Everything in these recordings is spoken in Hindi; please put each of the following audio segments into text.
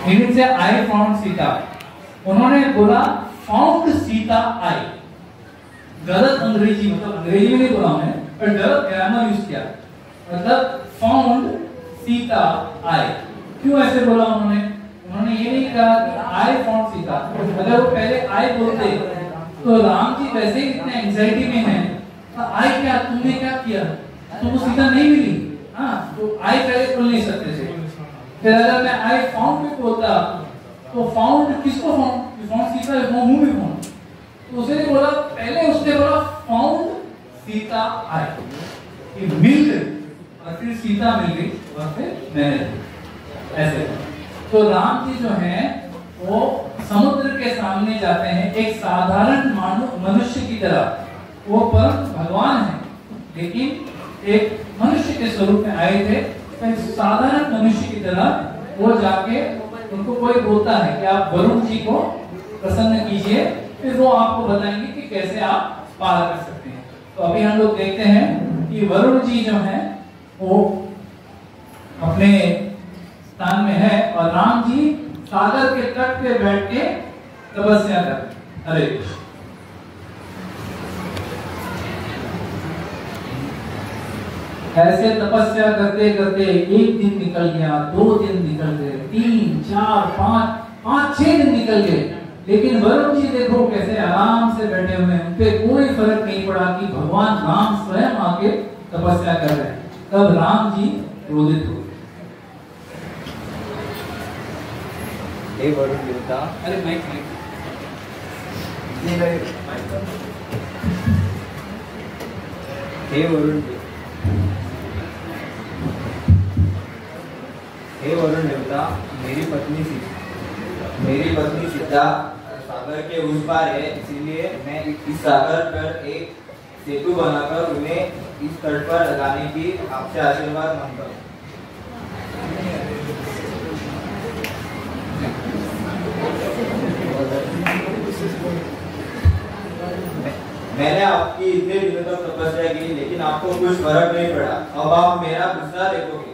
मीनिंग से आई फाउंड सीता, उन्होंने बोला फाउंड सीता आई। गलत अंग्रेजी, मतलब अंग्रेजी में नहीं बोला मैंने, पर गलत ग्रामर यूज किया, मतलब फाउंड सीता आई। क्यों ऐसे बोला उन्होंने? उन्होंने ये नहीं कहा कि आई फाउंड सीता। अगर वो पहले आई बोलते तो राम जी वैसे ही इतने एंजाइटी में हैं, तो आई क्या, तुमने क्या किया, तुमको सीता नहीं मिली, हाँ, तो आई पहले बोल नहीं सकते थे। फिर अगर मैं आई फाउंड भी बोलता तो फाउंड किसको फाउंड, फाउंड सीता है, हूं भी फाउंड, तो उसने बोला, पहले उसने बोला फाउंड सीता आई, मिल गई, और फिर सीता मिल गई, और फिर मैंने ऐसे। तो राम जी जो हैं वो समुद्र के सामने जाते हैं एक साधारण मनुष्य की तरह। वो परम भगवान है, लेकिन एक मनुष्य के स्वरूप में आए थे। तो साधारण मनुष्य की तरह वो जाके उनको कोई बोलता है कि आप वरुण जी को प्रसन्न कीजिए, फिर वो आपको बताएंगे कि कैसे आप पार कर सकते हैं। तो अभी हम लोग देखते हैं कि वरुण जी जो है वो अपने स्थान में है और राम जी सागर के तट पे बैठ के तपस्या कर। हरे कृष्ण। ऐसे तपस्या करते करते एक दिन निकल गया, 2 दिन निकल गए, 3, 4, 5, 6 दिन निकल गए, लेकिन वरुण जी देखो कैसे आराम से बैठे हुए हैं, उनपे कोई फर्क नहीं पड़ा कि भगवान राम स्वयं आके तपस्या कर रहे हैं। तब राम जी क्रोधित हो गए। हे वरुण देवता, अरे माइक हे वरुण देवता, मेरी पत्नी सीता सागर के उस पार है, इसीलिए मैं इस सागर पर एक सेतु बनाकर उन्हें इस तट पर लगाने की आपसे आशीर्वाद मांगता हूँ। मैंने आपकी इतने दिनों तक तपस्या की, लेकिन आपको कुछ फर्क नहीं पड़ा। अब आप मेरा गुस्सा देखोगे।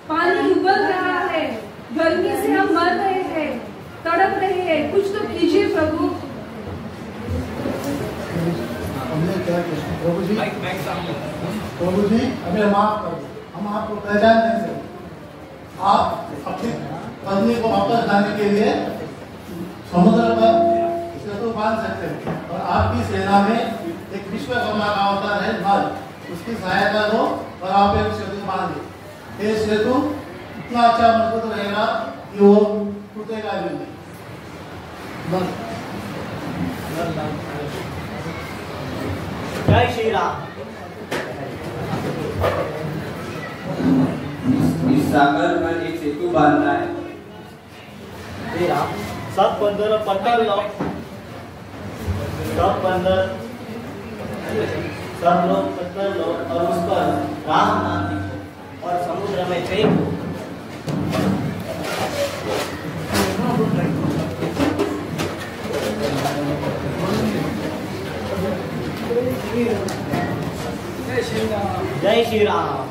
पानी उबल रहा है, गर्मी से हम मर रहे हैं, तड़प रहे हैं, कुछ तो कीजिए प्रभु। प्रभु जी हमें माफ कर दो, हम आपको पहचान नहीं सकते। आप अपनी पत्नी को वापस लाने के लिए समुद्र पर सेतु बांध सकते हैं, और आपकी सेना में एक विश्वकर्मा का अवतार है नल, उसकी सहायता दो और आप एक सेतु बांध दो। ये सेतु इतना अच्छा मजबूत रहेगा कि वो टूटेगा भी नहीं। जय श्री राम। इस सागर पर एक सेतु बांधना है। श्री राम, सब बंदर पत्थर लो, सब लोग पत्थर लो और उस पर राम नाम लिखो और समुद्र में फेंको। जय श्री राम।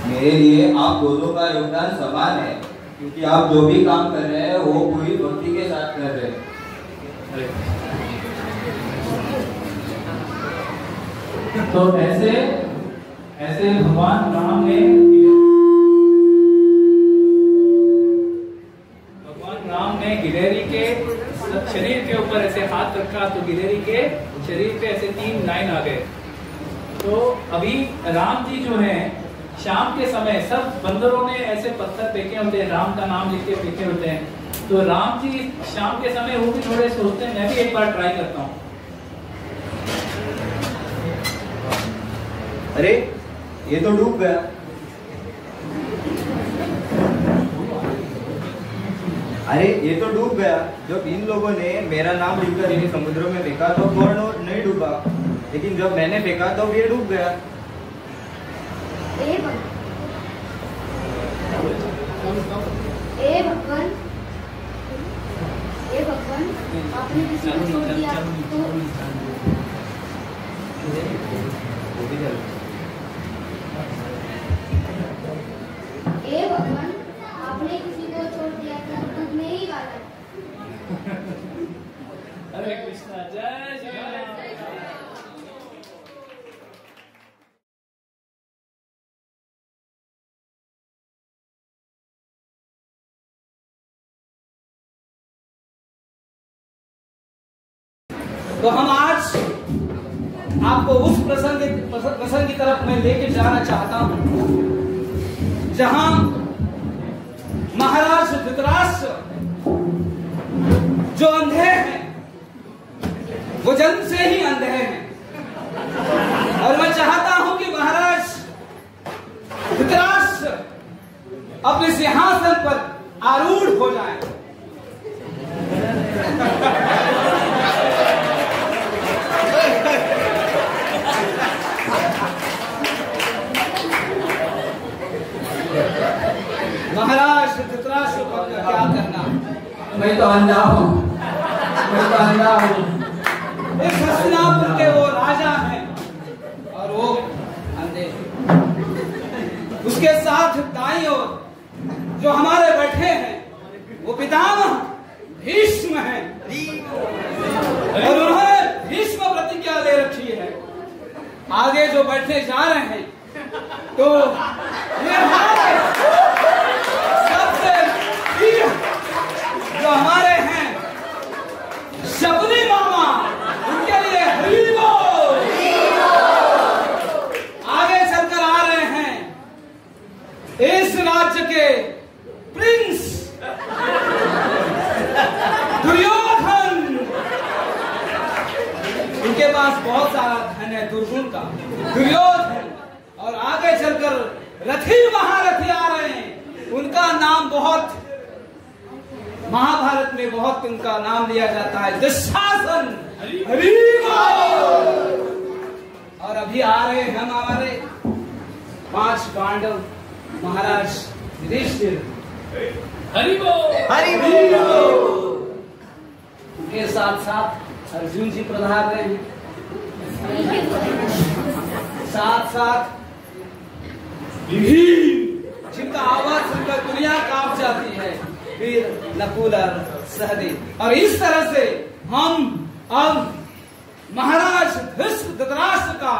मेरे लिए आप दोनों का योगदान समान है, क्योंकि आप जो भी काम कर रहे हैं वो पूरी भक्ति के साथ कर रहे हैं। तो ऐसे भगवान राम ने गिलहरी के शरीर के ऊपर ऐसे हाथ रखा तो गिलहरी के शरीर पे ऐसे 3 लाइन आ गए। तो अभी राम जी जो हैं शाम के समय सब बंदरों ने ऐसे पत्थर फेंके होते हैं, राम का नाम लिख के फेंके होते हैं। तो राम जी शाम के समय वो भी थोड़े सोचते हैं मैं भी एक बार ट्राई करता हूँ। अरे ये तो डूब गया। अरे ये तो डूब गया। जब इन लोगों ने मेरा नाम लिखकर इन्हें समुद्र में फेंका तो कौन नहीं डूबा, लेकिन जब मैंने फेंका तो ये डूब गया। ए भगवान, आपने किसी को छोड़ दिया तो ए भगवान, आपने किसी को छोड़ दिया तो डूबने ही वाला। हरे कृष्णा, जय श्री राम। तो हम आज आपको उस प्रसंग की तरफ मैं लेके जाना चाहता हूं जहां महाराज धृतराष्ट्र जो अंधे हैं, वो जन्म से ही अंधे हैं, और मैं चाहता हूं कि महाराज धृतराष्ट्र अपने सिंहासन पर आरूढ़ हो जाए। महाराज धृतराष्ट्र को क्या करना? मैं तो अंधा हूँ, मैं तो अंधा हूँ। इस हस्तिनापुर के वो राजा हैं और वो अंधे। उसके साथ दाईं ओर जो हमारे बैठे हैं वो पितामह भीष्म हैं, और उन्होंने भीष्म प्रतिज्ञा ले रखी है। आगे जो बैठने जा रहे हैं तो ये हमारे सबसे प्रिय जो हमारे हैं शबरी मामा, उनके लिए हरि बोल। आगे चलकर आ रहे हैं इस राज्य के प्रिंस दुर्योधन। उनके पास बहुत सारा धन है, दुर्गुण का दुर्योधन। और आगे चलकर रथी महारथी आ रहे हैं, उनका नाम बहुत महाभारत में बहुत उनका नाम लिया जाता है, दुशासन। हरि बोल। और अभी आ रहे हैं हम हमारे 5 पांडव महाराज युधिष्ठिर। हरि बोल, हरि बोल। उनके साथ साथ अर्जुन जी पधार रहे हैं, साथ साथ जिनका आवाज सुनकर दुनिया कांप जाती है, वीर नकुल और सहदेव। और इस तरह से हम अब महाराज धृतराष्ट्र का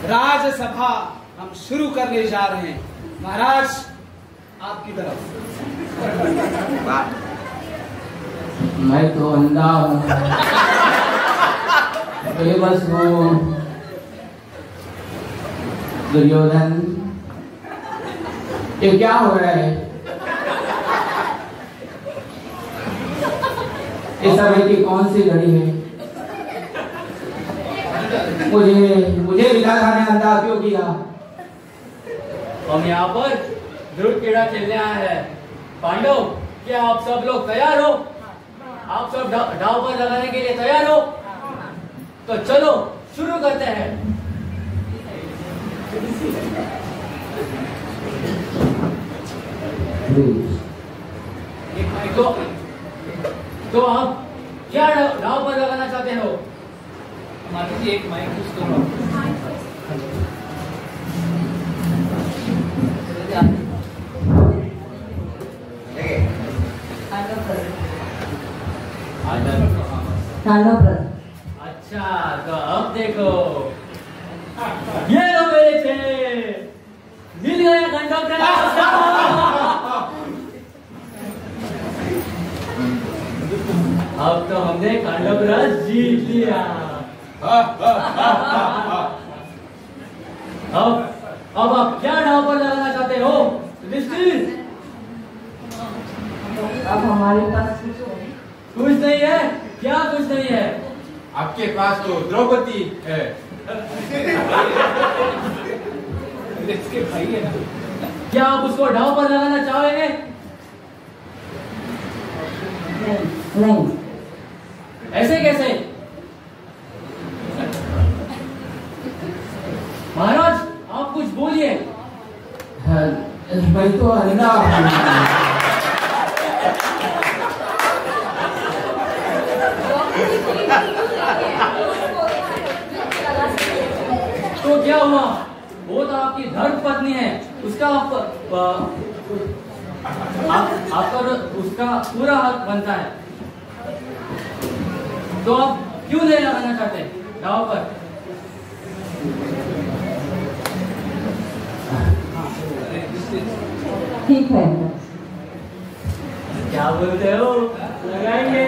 राजसभा हम शुरू करने जा रहे हैं। महाराज आपकी तरफ। मैं तो अंधा हूँ, बेबस हूँ। दुर्योधन, ये क्या हो रहा है? इस समय की कौन सी घड़ी है? मुझे विधाता ने अंधा क्यों किया? हम यहाँ पर ध्रुव क्रीड़ा खेलने आए हैं। पांडव, क्या आप सब लोग तैयार हो? आप सब दांव पर लगाने के लिए तैयार हो? तो चलो शुरू करते हैं। तो आप क्या दांव पर लगाना चाहते हो? मान लीजिए एक माइक यूज करो। अच्छा, तो अब देखो, ये लो मेरे छे, मिल गया कंडक्टर। अब तो हम हमने खांडव राज जीत लिया। अब आप क्या दांव पर लगाना चाहते हो? अब हमारे पास कुछ नहीं है। क्या कुछ नहीं है? आपके पास तो द्रौपदी है। इसके भाई है ना। क्या आप उसको दांव पर लगाना चाहेंगे? नहीं। ऐसे कैसे? महाराज आप कुछ बोलिए। भाई तो तो क्या हुआ? वो तो आपकी धर्म पत्नी है, उसका आप पर उसका पूरा हक बनता है। तो आप क्यों नहीं लगाना चाहते दांव पर? ठीक है। क्या बोलते हो? लगाएंगे।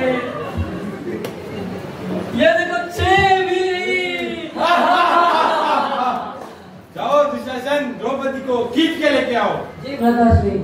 ये देखो 6 भी। जाओ दुशासन, द्रौपदी को खींच के लेके आओ। जी भ्राताश्री।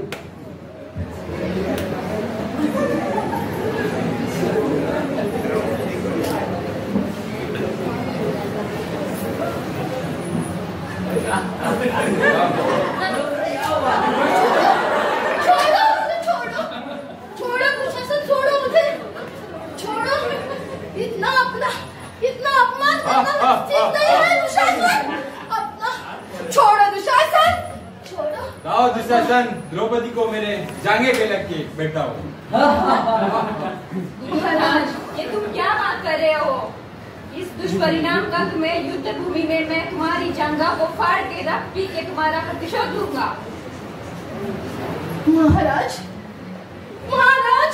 इतना अपमान करना ठीक नहीं है दुशासन। अपना छोड़ो दुशासन, छोड़ो। जाओ दुशासन, द्रौपदी को मेरे जांघे पे लग के बैठाओ। महाराज ये तुम क्या बात कर रहे हो? इस दुष्परिणाम का तुम्हें युद्ध भूमि में मैं तुम्हारी जंगा को फाड़ के रख पी के तुम्हारा प्रतिशोध लूंगा। महाराज, महाराज,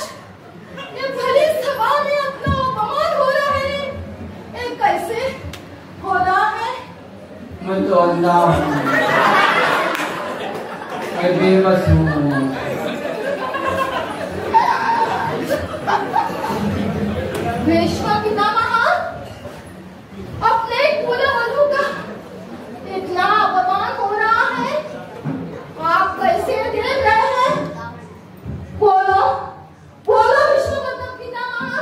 ये भली सभा में अपना अपमान हो रहा है। ये कैसे हो रहा है? मैं तो अंधा हूँ, मैं बेबस हूँ। भीष्म पितामह, अपने कुलवधू का इतना अपमान हो रहा है, आप कैसे देख रहे हैं? बोलो, बोलो भीष्म पितामह,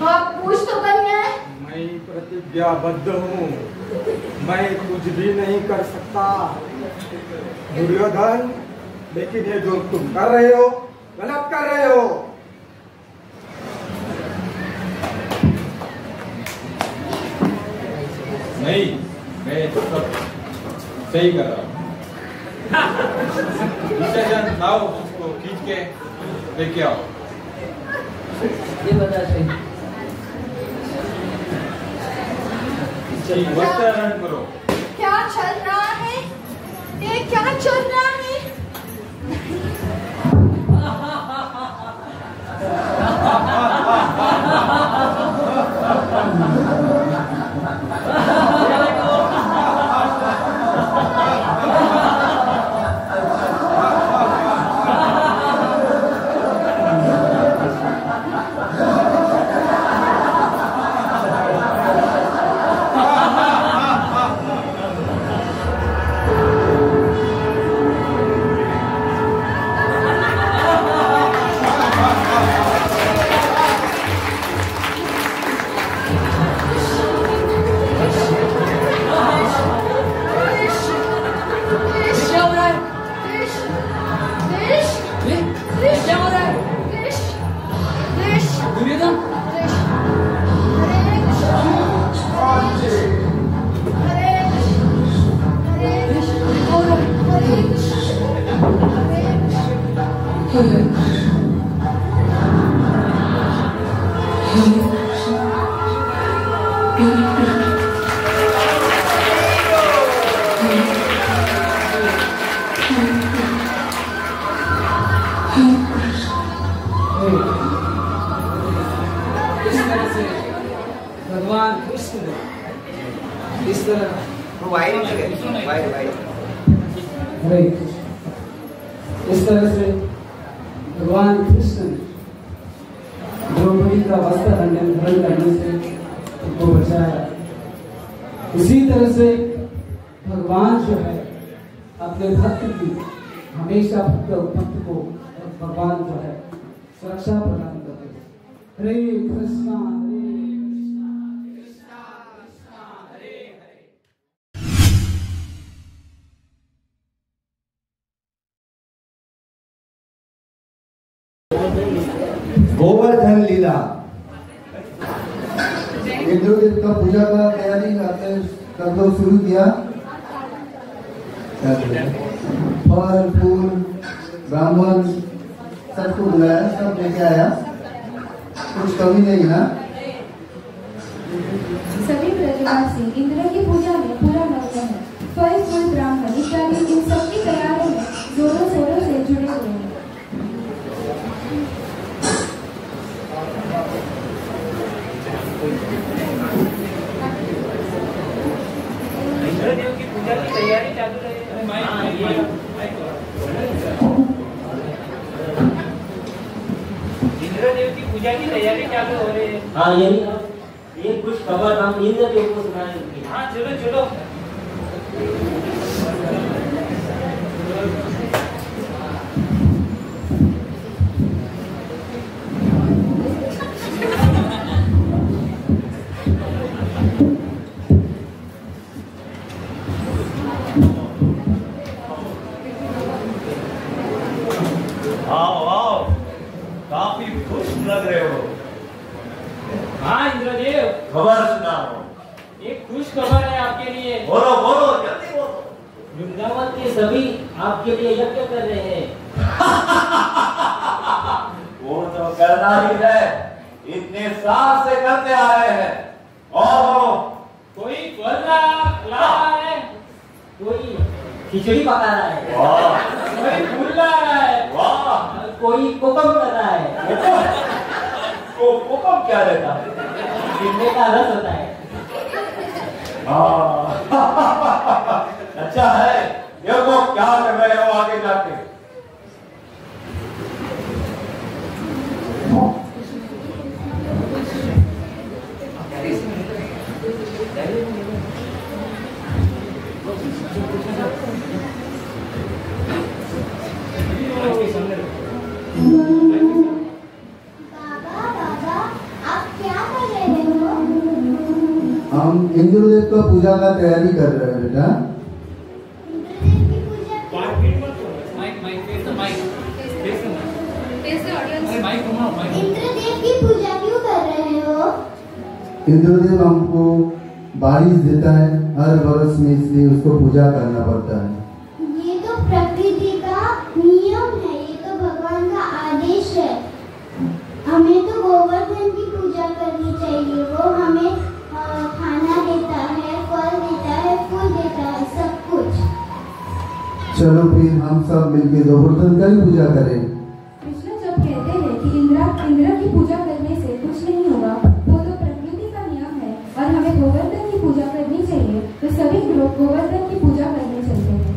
आप कुछ तो करिए। मैं प्रतिज्ञाबद्ध हूँ, मैं कुछ भी नहीं कर सकता दुर्योधन। लेकिन ये जो तुम कर रहे हो गलत कर रहे हो। नहीं, मैं सब सही कर रहा हूँ। दुशासन, लाओ उसको खींच के लेके आओ। ये बता सही। वस्त्राहरण करो। क्या चल रहा है? ये क्या चल रहा है? भगवान कृष्ण इस तरह इस तरह से भगवान कृष्ण पवित्र वस्त्र धारण करने से उनको बचाया। उसी तरह से भगवान जो है अपने भक्त की हमेशा भक्त को भगवान जो है सुरक्षा प्रदान करते हैं। हरे कृष्णा कृष्णा कृष्णा हरे हरे। गोवर्धन लीला। इंद्रदेव का पूजा का तैयारी कर दो, शुरू किया। फल फूल ब्राह्मण सबको बुलाया, सब लेके आया, कुछ कमी नहीं ना। सभी ब्रजवासी इंद्र की पूजा में पूरा मग्न है। फल फूल ब्राह्मण इत्यादि इन सबकी तैयारी में जोरों शोरों से जुड़े हुए हैं। इंद्रदेव की पूजा की तैयारी चालू रही है। इंद्रदेव की पूजा की तैयारी चालू हो रही है। हाँ यही ये कुछ खबर हम इंद्रदेव को सुनाएंगे। हाँ चलो चलो। काफी खुश लग रहे हो। हाँ इंद्रदेव, खबर सुनाओ। एक खुश खबर है आपके लिए। बोलो बोलो जल्दी बोलो। वृंदावन के सभी आपके लिए यज्ञ कर रहे हैं। वो तो करना ही है, इतने साल से करते आ रहे हैं। और कोई फल ला रहा है, कोई खिचड़ी पका रहा है, कोई फूल ला रहा है, वाह, कोई कोकम कर रहा है। कोकम क्या रहता है? गन्ने का रस होता है। अच्छा है, देखो क्या कर रहे हो आगे जाके। हम इंद्रदेव का पूजा का तैयारी कर रहे हैं बेटा। इंद्रदेव की पूजा क्यों कर रहे हो? इंद्रदेव हमको बारिश देता है हर वर्ष में, इसलिए उसको पूजा करना पड़ता है। ये तो प्रकृति का नियम है, ये तो भगवान का आदेश है। हमें तो गोवर्धन की पूजा करनी चाहिए। वो हमें खाना देता है, फल देता है, फूल देता है, सब कुछ। चलो फिर हम सब मिलकर गोवर्धन का ही पूजा करें। कृष्ण जब कहते हैं कि इंद्र की पूजा करने से कुछ नहीं होगा, वो तो प्रकृति का नियम है और हमें गोवर्धन की पूजा करनी चाहिए। तो सभी लोग गोवर्धन की पूजा करने चलते हैं।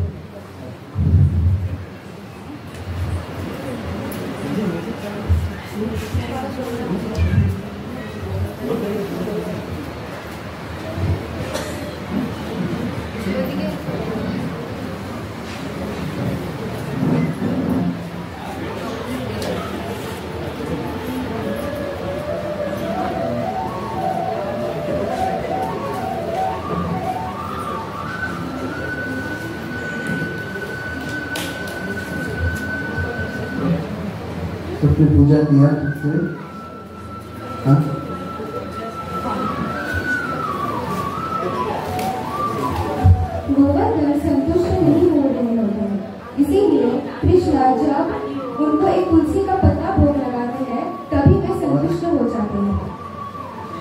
सबने पूजा किया ठीक से? हाँ? गोवर्धन संतुष्ट नहीं हो रहे होते हैं, इसीलिए कृष्ण जब उनको एक तुलसी का पत्ता भोग लगाते हैं तभी वे संतुष्ट हो जाते हैं।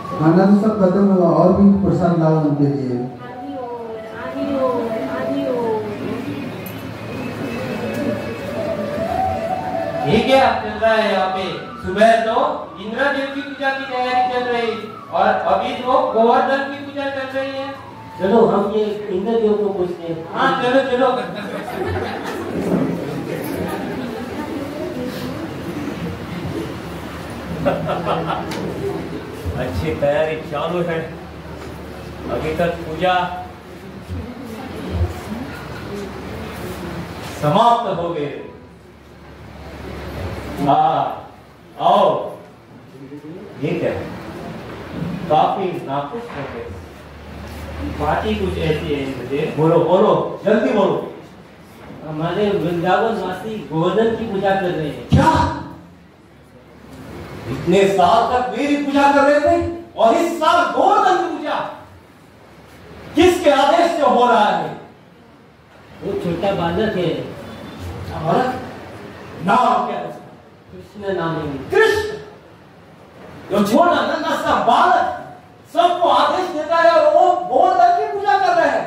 खाना तो सब खत्म हुआ, और भी प्रसाद लाओ उनके लिए। ये क्या चल रहा है यहाँ पे? सुबह तो इंद्रदेव की पूजा की तैयारी चल रही और अभी तो गोवर्धन की पूजा चल रही है। चलो हम ये इंद्रदेव को पूछते हैं। हाँ चलो चलो। अच्छी तैयारी चालू है। अभी तक पूजा समाप्त हो गई। आओ। ये क्या है? काफी नाखुश हो गए। बात ही कुछ ऐसी है मुझे। बोलो बोलो, जल्दी बोलो। हमारे वृंदावन वासी गोवर्धन की पूजा कर रहे हैं। क्या? इतने साल तक मेरी पूजा कर रहे थे और इस साल गोवर्धन की पूजा किसके आदेश से हो रहा है? वो छोटा बालक है। नाम क्या है? कृष्ण नाम है। कृष्ण? जो छोटा नन्हा सा बालक सबको आदेश देता है और वो गोवर्धन की पूजा कर रहे हैं।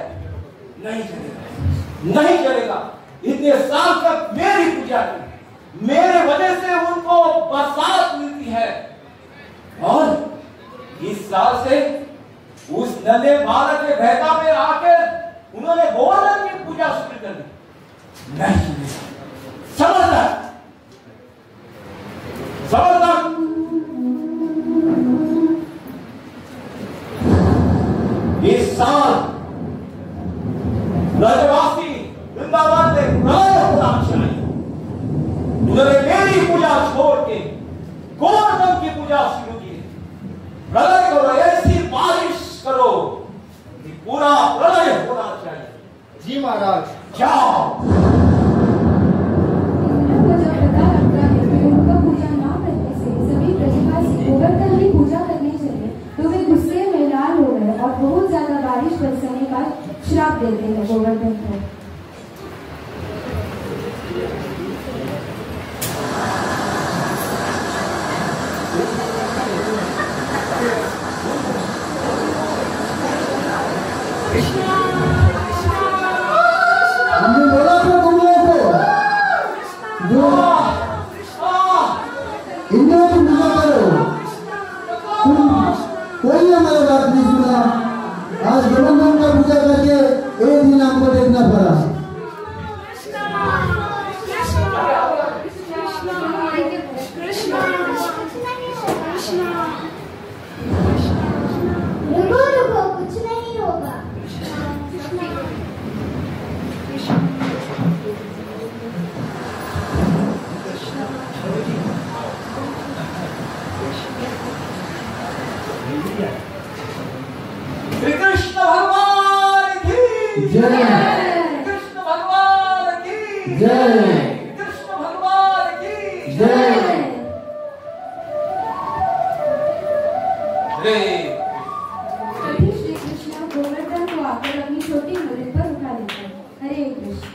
नहीं चलेगा, नहीं चलेगा। इतने साल तक मेरी पूजा की, मेरे वजह से उनको बरसात मिलती है और इस साल से उस नन्हे बालक के बहका में आकर उन्होंने गोवर्धन की पूजा शुरू कर दी। नहीं चलेगा। समझदार समझदार। इस साल ब्रजवासी वृंदावन में प्रलय होना चाहिए। उन्होंने मेरी पूजा छोड़ के गोवर्धन की पूजा शुरू की। प्रलय करो, ऐसी बारिश करो कि पूरा प्रलय होना चाहिए। जी महाराज। जाओ। गोवर्धन की पूजा करने चले तो वे गुस्से में लाल हो गए और बहुत ज्यादा बारिश बरसने का श्राप देते हैं गोवर्धन को। हमने बोला था तुम लोगों को जो इन्हें पूजा करो, तुम कोई हमारी बात नहीं सुना। आज गोवर्धन का पूजा करके एक दिन हमको देखना पड़ा। रुको रुको, कुछ नहीं होगा। श्री कृष्ण भगवान की जय। कृष्ण भगवान की जय। कृष्ण भगवान की जय। तभी श्री कृष्ण गोवर्धन को आकर अपनी छोटी मुड़ी पर उठा लेते हैं। हरे कृष्ण।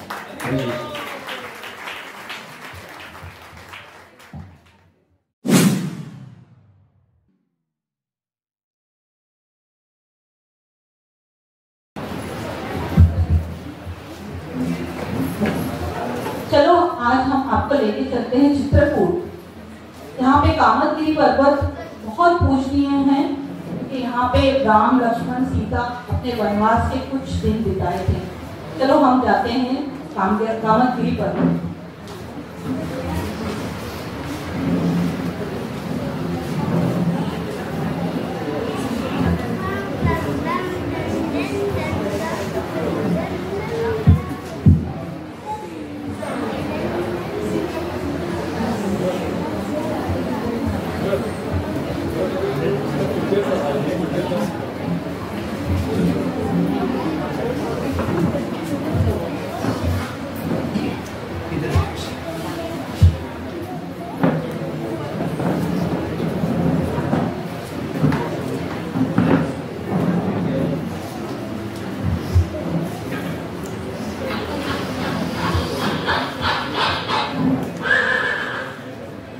चलो आज हम आपको लेके चलते हैं चित्रकूट। यहाँ पे कामदगिरी पर्वत बहुत पूजनीय है कि यहाँ पे राम लक्ष्मण सीता अपने वनवास के कुछ दिन बिताए थे। चलो हम जाते हैं कामदगिरी पर्वत।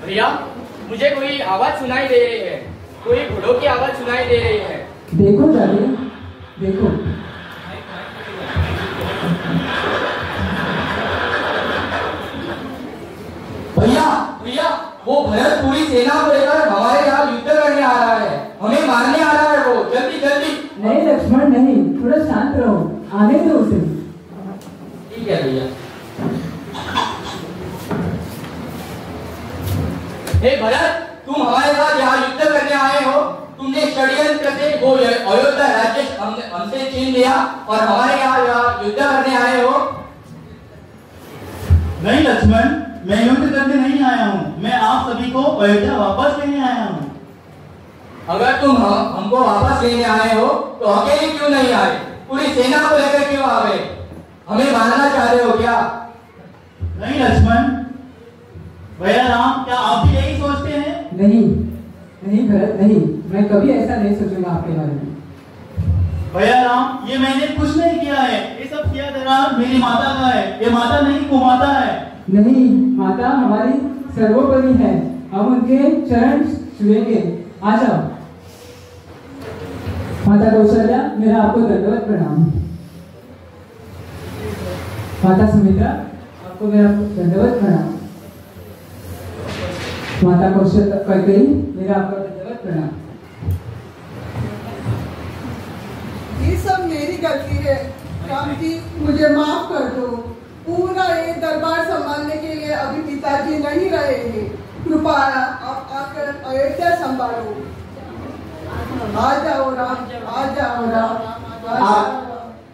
भैया, मुझे कोई आवाज सुनाई दे रही है। कोई घोड़ों की आवाज सुनाई दे रही है। देखो जाने, देखो। भैया भैया, वो भरत पूरी सेना को लेकर हमारे यहाँ युद्ध करने आ रहा है। हमें मारने आ रहा है वो। जल्दी जल्दी। नहीं लक्ष्मण नहीं, थोड़ा शांत रहो, आने दो उसे। ठीक है भैया। हे भरत, तुम हमारे साथ यहाँ युद्ध करने आए हो। तुमने किया और हमारे यहाँ युद्ध करने आए हो? नहीं लक्ष्मण, मैं युद्ध करने नहीं आया हूँ, मैं आप सभी को अयोध्या वापस लेने आया हूँ। अगर तुम हमको वापस लेने आए हो तो अकेले क्यों नहीं आए? पूरी सेना को लेकर क्यों आ गए? हमें मारना चाह रहे हो क्या? नहीं लक्ष्मण, भैया राम, क्या आप भी यही सोचते हैं? नहीं भरत, नहीं, मैं कभी ऐसा नहीं सोचूंगा आपके बारे में। भैया राम, ये मैंने कुछ नहीं किया है, ये सब किया दरार मेरी माता का है, ये माता नहीं कुमाता है। नहीं, माता हमारी सर्वोपरि है, हम उनके चरण छुएंगे। आ जाओ। माता कौशल्या, मेरा आपको दंडवत प्रणाम। माता सुमित्रा, आपको मेरा दंडवत प्रणाम। माता कौशल्या कैकेयी, मेरा आपको दंडवत प्रणाम। ये सब मेरी गलती है, राम जी मुझे माफ कर दो। पूरा ये दरबार संभालने के लिए अभी पिताजी नहीं रहे हैं, कृपया आप आकर अयोध्या संभालो। आ जाओ राम, आ जाओ राम।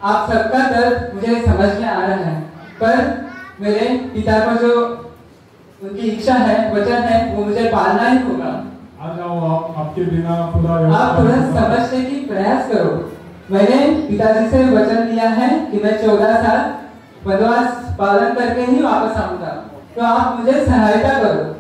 आप सबका दर्द मुझे समझ में आ रहा है, पर मेरे पिता को जो उनकी इच्छा है, वचन है, वो मुझे पालना ही होगा। आ जाओ, आपके बिना खुदा आप तुरंत समझने की प्रयास करो। मैंने पिताजी से वचन लिया है कि मैं 14 साल वनवास पालन करके ही वापस आऊंगा, तो आप मुझे सहायता करो।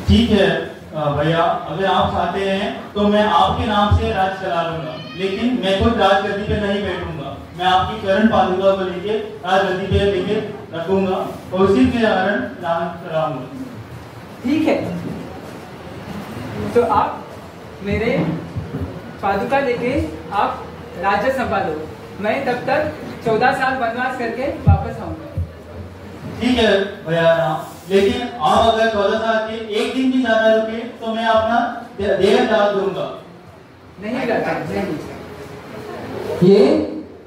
ठीक है भैया, अगर आप चाहते हैं तो मैं आपके नाम से राज चला लूंगा, लेकिन मैं खुद राजगद्दी पे नहीं बैठूंगा। मैं आपकी चरण पादुका को लेके राजगद्दी पे लेके रखूंगा और उसी के कारण राज चलाऊंगा। ठीक है, तो आप मेरे पादुका लेके आप राज्य संभालो, मैं तब तक 14 साल वनवास करके वापस आऊंगा। ठीक है भैया राम, लेकिन आप अगर 14 साल के एक दिन भी ज्यादा रुके तो मैं अपना देह त्याग दूंगा। नहीं करता, नहीं। ये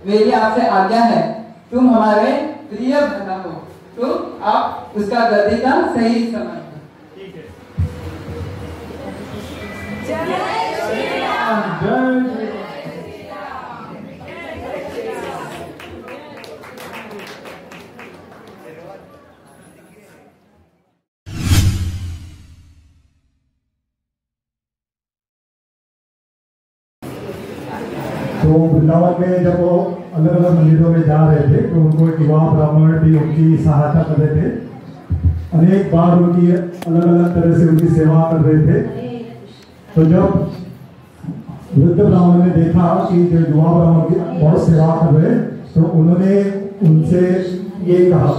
मेरी आपसे आज्ञा है, तुम हमारे प्रिय बना हो, तो आप उसका गद्दी का सही समय। ठीक है। जय श्री राम। तो वृंदावन में जब वो अलग अलग मंदिरों में जा रहे थे तो उनको एक युवा ब्राह्मण भी उनकी सहायता कर रहे थे, अनेक बार उनकी अलग अलग तरह से उनकी सेवा कर रहे थे। तो जब वृद्ध ब्राह्मण ने देखा कि जो युवा ब्राह्मण की बहुत सेवा कर रहे, तो उन्होंने उनसे ये कहा,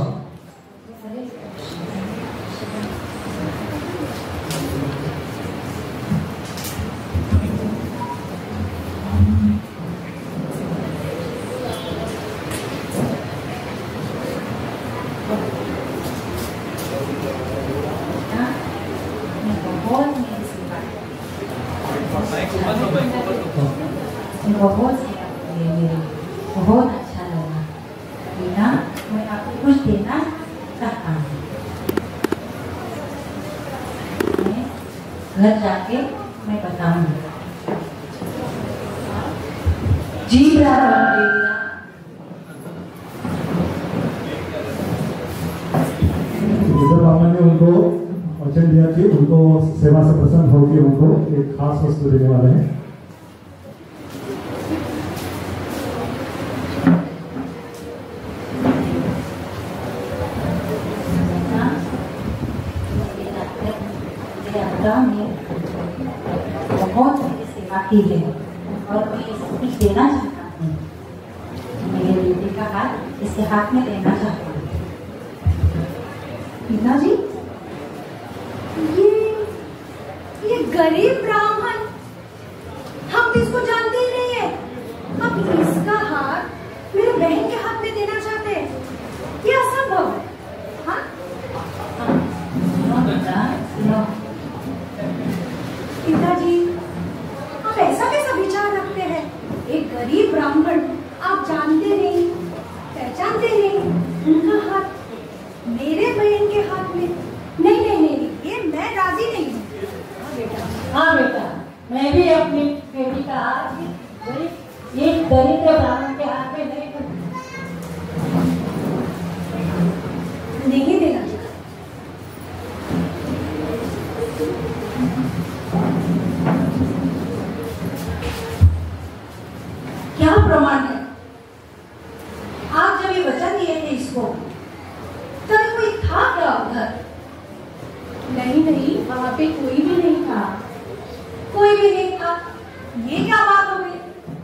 बहुत अच्छा लगा मीना, मैं आपको कुछ देना चाहता हूँ। मैं घर जाके मैं बताऊंगी। जी ब्राह्मण ने उनको वचन दिया कि उनको सेवा से प्रसन्न होकर उनको एक खास वस्तु देने वाले हैं। बहुत सेवा की है और मैं सब कुछ देना चाहता हूँ। मेरे बेटे का हाथ इसके हाथ में देना चाहता हूँ। पिताजी, ये गरीब ब्राह्मण, हम तो इसको जानते ही नहीं है, अब इसका हाथ मेरे बहन के हाथ में देना चाहते हैं, ये असंभव है। हाँ? पिताजी, आप ऐसा कैसा विचार रखते हैं? एक गरीब ब्राह्मण, आप जानते नहीं, पहचानते नहीं, उनका हाथ मेरे बहन मुझे अपनी बेटी का हाथ एक दरिद्र ब्राह्मण के हाथ में नहीं देना। क्या प्रमाण है? आप जब ये वचन दिए थे इसको तब कोई था क्या उधर? नहीं, वहाँ पे कोई भी नहीं था। कोई भी नहीं था? ये क्या बात हो गई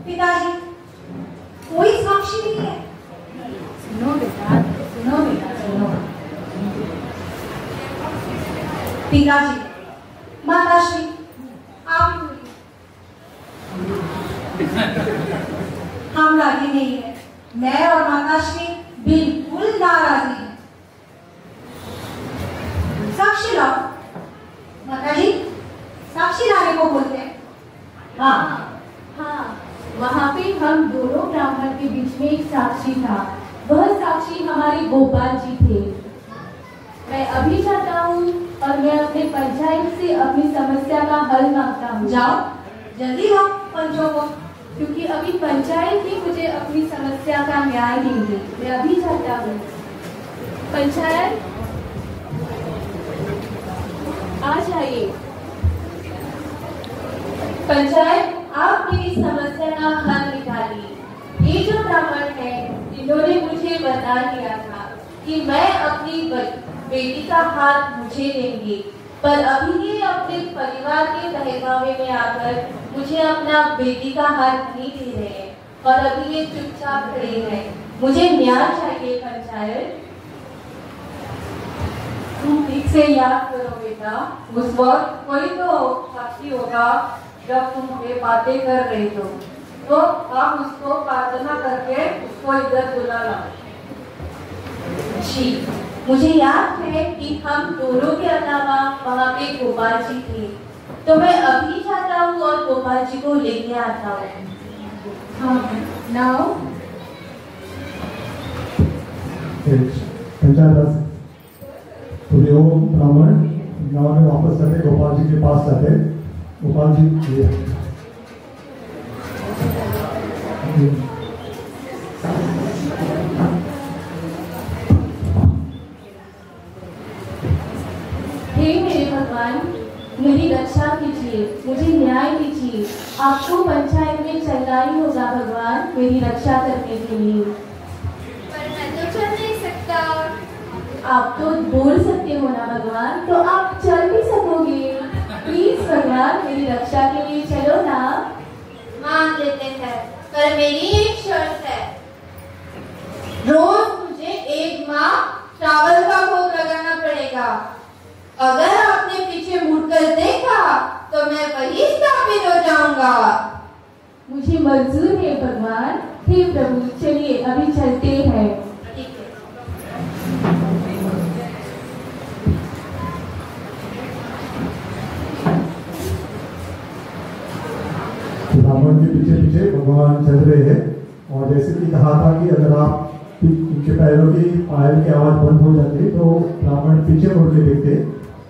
पिताजी? कोई साक्षी नहीं है? सुनो बेटा, सुनो। पिताजी, माताश्री, आप हम राजी नहीं है। मैं और माताश्री बिल्कुल नाराजी है। साक्षी लाओ। माताजी, साक्षी लाने को बोलते हैं। हाँ, वहाँ पे हम दोनों ब्राह्मण के बीच में एक साक्षी था। वह साक्षी हमारे गोपाल जी थे। मैं अभी जाता हूँ और मैं अपने पंचायत से अपनी समस्या का हल मांगता हूँ। जाओ, जल्दी लाओ पंचों को, क्योंकि अभी पंचायत ही मुझे अपनी समस्या का न्याय देंगे। मैं अभी जाता हूँ। पंचायत आ जाइए। पंचायत, आप मेरी समस्या का हल निकालिए। ये जो ब्राह्मण है, इन्होंने मुझे बता दिया था कि मैं अपनी बेटी का हाथ मुझे देंगे, पर अभी ये अपने परिवार के बहकावे में आकर मुझे अपना बेटी का हाथ नहीं दे रहे हैं और अभी ये चुपचाप खड़े हैं। मुझे न्याय चाहिए पंचायत। तुम ठीक से याद करो बेटा, उस वक्त कोई तो साक्षी होगा जब तुम ये बातें कर रहे हो, तो आप उसको प्रार्थना करके उसको इधर बुला लाओ। जी, मुझे याद है कि हम दोनों के अलावा वहाँ पे गोपाल जी थे, तो मैं अभी जाता हूँ और गोपाल जी को लेके आता हूँ। हाँ, नाउ तो वो ब्राह्मण गाँव में वापस जाते, गोपाल जी के पास जाते। गोपाल जी हे मेरे भगवान, मेरी रक्षा कीजिए, मुझे न्याय दीजिए। आपको पंचायत में चलना ही होगा भगवान, मेरी रक्षा करने के लिए। पर मैं तो चल नहीं सकता। आप तो बोल सकते हो ना भगवान, तो आप चल भी सकोगे। प्लीज भगवान, मेरी रक्षा के लिए चलो ना। मान लेते हैं, पर मेरी एक शर्त है। रोज मुझे 1 माह चावल का भोग लगाना पड़ेगा। अगर आपने पीछे मुड़कर देखा तो मैं वही स्थापित हो जाऊंगा। मुझे मंजूर है भगवान। हे प्रभु, चलिए अभी चलते हैं। ब्राह्मण के पीछे पीछे भगवान चल रहे हैं, और जैसे कि कहा था कि अगर आप उनके पैरों की पायल की आवाज बंद हो जाती तो ब्राह्मण पीछे मुड़ के देखते,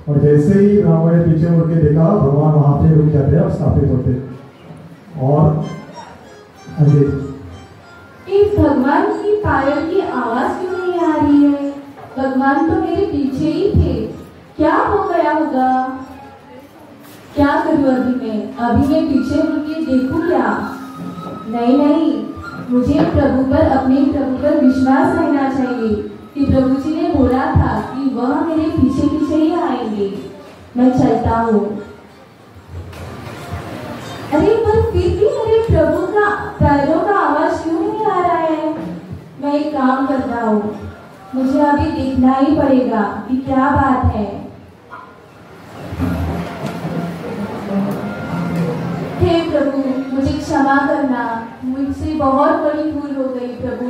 और जैसे ही ब्राह्मण ने पीछे मुड़ के देखा भगवान वहां पे रुक जाते और स्थापित होते। और इस भगवान की पायल की आवाज क्यों नहीं आ रही है? भगवान तो मेरे पीछे ही थे, क्या हो गया होगा? क्या करूं अभी मैं पीछे मुड़ के देखूं क्या? नहीं, मुझे अपने प्रभु पर विश्वास रहना चाहिए कि प्रभु जी ने बोला था कि वह मेरे पीछे पीछे ही आएंगे। मैं चलता हूँ। अरे पर फिर भी मेरे प्रभु का पैरों का आवाज क्यों नहीं आ रहा है? मैं एक काम कर रहा हूँ, मुझे अभी देखना ही पड़ेगा कि क्या बात है। हे प्रभु, मुझे क्षमा करना, मुझसे बहुत बड़ी भूल हो गई प्रभु।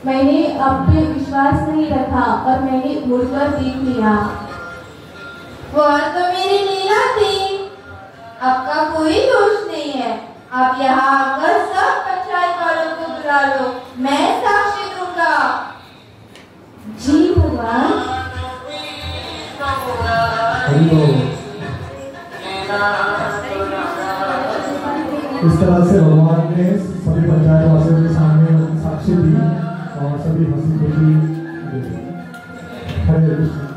मैंने आप पे विश्वास नहीं रखा और मैंने मुड़कर देख लिया। वह तो मेरी लीला थी, आपका कोई दोष नहीं है। आप यहाँ आकर सब पंचायत वालों को बुला लो, मैं साक्षी दूंगा। जी भगवान। इस तरह से भगवान ने सभी पंचायत वासियों के सामने साक्षी दी और सभी हंसी खुशी हरे कृष्ण।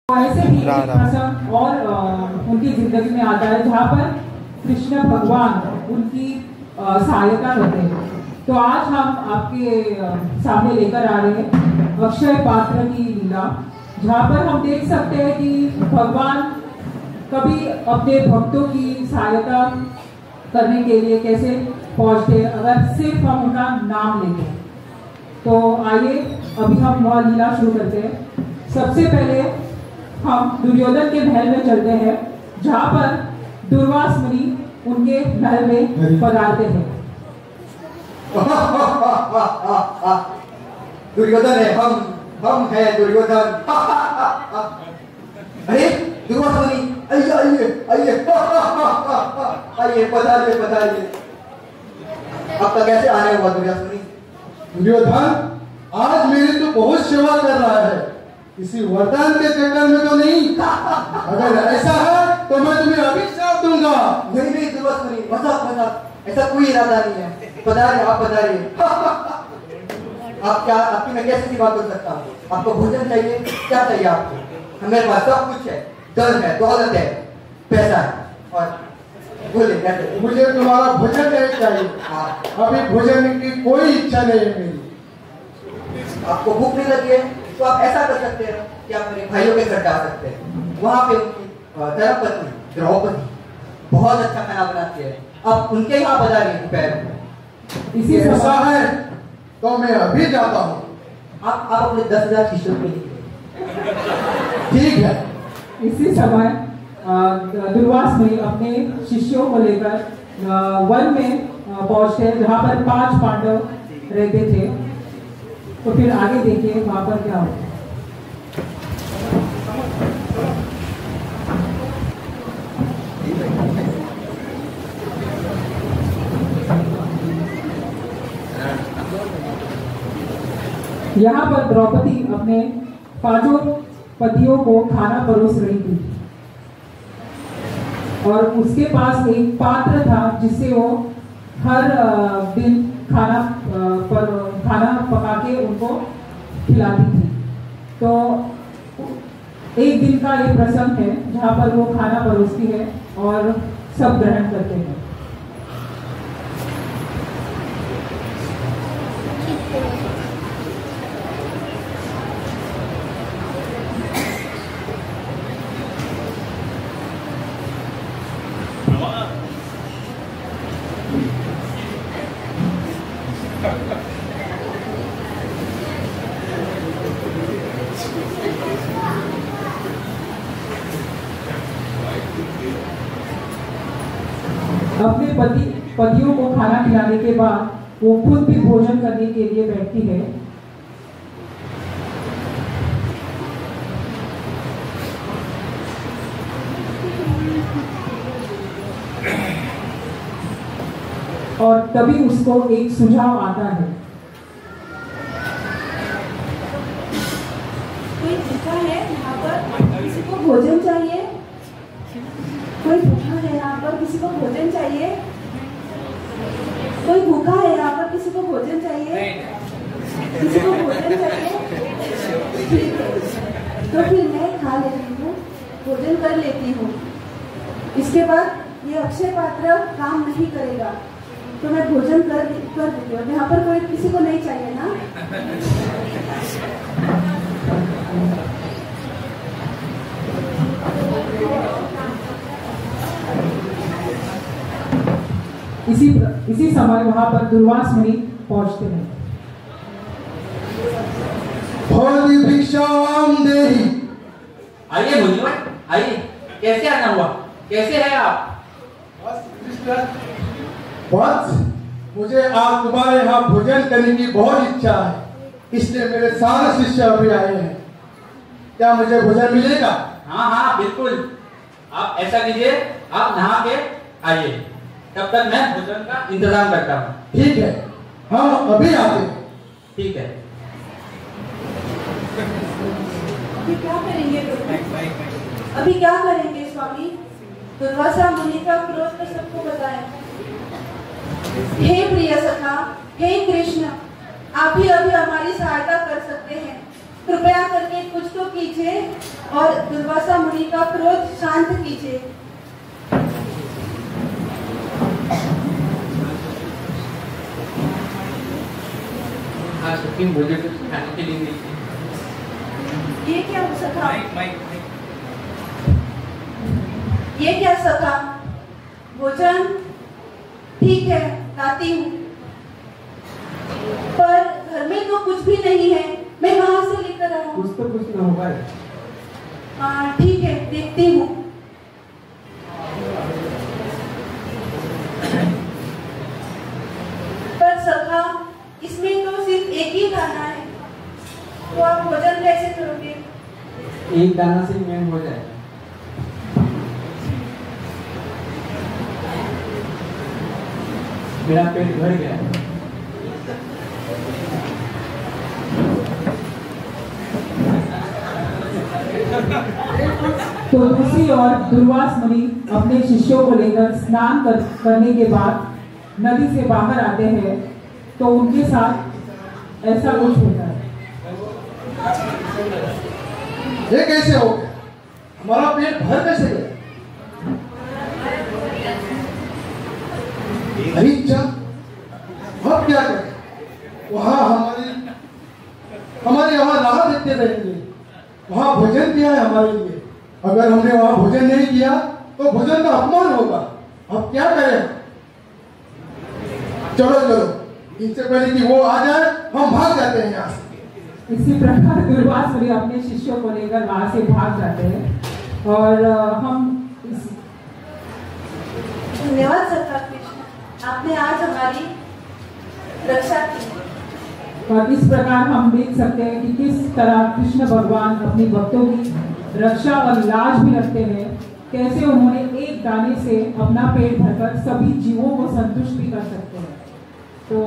ऐसे भी एक प्रसंग और उनकी जिंदगी में आता है जहाँ पर कृष्ण भगवान उनकी सहायता करते हैं। तो आज हम आपके सामने लेकर आ रहे हैं अक्षय पात्र की लीला, जहाँ पर हम देख सकते हैं कि भगवान कभी अपने भक्तों की सहायता करने के लिए कैसे पहुंचते अगर सिर्फ हम उनका नाम लेते हैं। तो आइए अभी हम वह लीला शुरू करते हैं। सबसे पहले हम दुर्योधन के महल में चलते हैं, जहाँ पर दुर्वास मुनि उनके महल में पधारते हैं। दुर्योधन है, हम है दुर्योधन। अरे दुर्वास मुनि, आइए आइए आइए आइए, पधारिए। आपका कैसे आने हुआ दुर्वास मुनि? दुर्योधन आज मेरी तो बहुत सेवा कर रहा है, किसी वरदान के चक्कर में तो नहीं। अगर ऐसा है तो मैं तुम्हें अभिशाप दूंगा। नहीं दुर्वास मुनि, मजाक, ऐसा कोई इरादा नहीं है। पधारिए, आप पधारिए। आप क्या, आपकी मैं कैसे सेवा कर सकता हूँ? आपको भोजन चाहिए? क्या चाहिए आपको? हमारे पास सब कुछ है, धन है, दौलत है, पैसा है। और बोले कैसे? मुझे तुम्हारा भोजन नहीं चाहिए। अभी भोजन की कोई इच्छा नहीं है मेरी। आपको भूख नहीं लगी है तो आप ऐसा कर सकते हैं कि आप मेरे भाइयों के घर जा सकते हैं। वहां पे उनकी धर्मपत्नी द्रौपदी बहुत अच्छा खाना बनाती है, आप उनके यहाँ पधारिए दोपहर में। इसी ऐसा है तो मैं अभी जाता हूँ। आप अपने 10,000 शिष्यों के लिए। ठीक है। इसी समय दुर्वास मुनि अपने शिष्यों को लेकर वन में पहुंचते, जहाँ पर 5 पांडव रहते थे। तो फिर आगे देखिए वहां पर क्या होता है। यहाँ पर द्रौपदी अपने 5 पतियों को खाना परोस रही थी और उसके पास एक पात्र था जिससे वो हर दिन खाना पका के उनको खिलाती थी। तो एक दिन का एक प्रसंग है जहाँ पर वो खाना परोसती है और सब ग्रहण करते हैं। अपने पतियों को खाना खिलाने के बाद वो खुद भी भोजन करने के लिए बैठती है। और तभी उसको एक सुझाव आता है। कोई भूखा है यहाँ पर, किसी को भोजन चाहिए? कोई भूखा है यहाँ पर, किसी को भोजन चाहिए? कोई भूखा है यहाँ पर, किसी को भोजन चाहिए? किसी को भोजन चाहिए? ठीक है, तो फिर मैं खा लेती हूँ, भोजन कर लेती हूँ। इसके बाद ये अक्षय पात्र काम नहीं करेगा तो मैं भोजन कर देती हूँ। यहाँ पर कोई किसी को नहीं चाहिए ना? इसी समय वहां पर दुर्वास मुनि पहुंचते हैं। आइए मुनिवर, आइए। कैसे आना हुआ? कैसे है आप? बस मुझे आज तुम्हारे यहाँ भोजन करने की बहुत इच्छा है, इसलिए मेरे सारे शिष्य अभी आए हैं। क्या मुझे भोजन मिलेगा? हाँ हाँ बिल्कुल, आप ऐसा कीजिए, आप नहा के आइए, तब तक मैं भोजन का इंतजाम करता हूँ। ठीक है, हम अभी आते हैं। ठीक है। अभी क्या करेंगे अभी क्या करेंगे स्वामी? दुर्वासा मुनि का क्रोध तो सबको बताया। हे प्रिय सखा, हे कृष्ण, आप ही अभी हमारी सहायता कर सकते हैं। कृपया करके कुछ तो कीजिए और दुर्वासा मुनि का क्रोध शांत कीजिए। आज मुझे कुछ खाने के लिए नहीं। ये क्या सखा? ये क्या सखा? भोजन ठीक है, लाती हूँ, पर घर में तो कुछ भी नहीं है, मैं कहाँ से लेकर आऊँ? कुछ तो कुछ ना होगा। हाँ ठीक है, देखती हूँ। पर सखा, इसमें तो सिर्फ एक ही दाना है, तो आप भोजन कैसे करोगे? एक दाना से मैं हो जाएगा। मेरा पेट भर गया है। तो दूसरी ओर दुर्वास मुनि अपने शिष्यों को लेकर स्नान करने के बाद नदी से बाहर आते हैं, तो उनके साथ ऐसा कुछ होता है। ये कैसे हो गया? हमारा पेट भर कैसे गया? नहीं जा, अब क्या करें? वहाँ हमारे यहाँ राह देखते रहेंगे। वहाँ भोजन किया है हमारे लिए, अगर हमने वहाँ भोजन नहीं किया तो भोजन का अपमान होगा। अब क्या करें? चलो चलो, इससे पहले कि वो आ जाए हम भाग जाते हैं यहाँ से। इसी प्रकार दुर्वास मुनि अपने शिष्यों को लेकर वहां से भाग जाते हैं और हम धन्यवाद सखा कृष्ण, आपने आज हमारी रक्षा की। और इस प्रकार हम देख सकते हैं कि किस तरह कृष्ण भगवान अपनी भक्तों की रक्षा और लाज भी रखते हैं, कैसे उन्होंने एक दाने से अपना पेट भरकर सभी जीवों को संतुष्ट भी कर सकते हैं। तो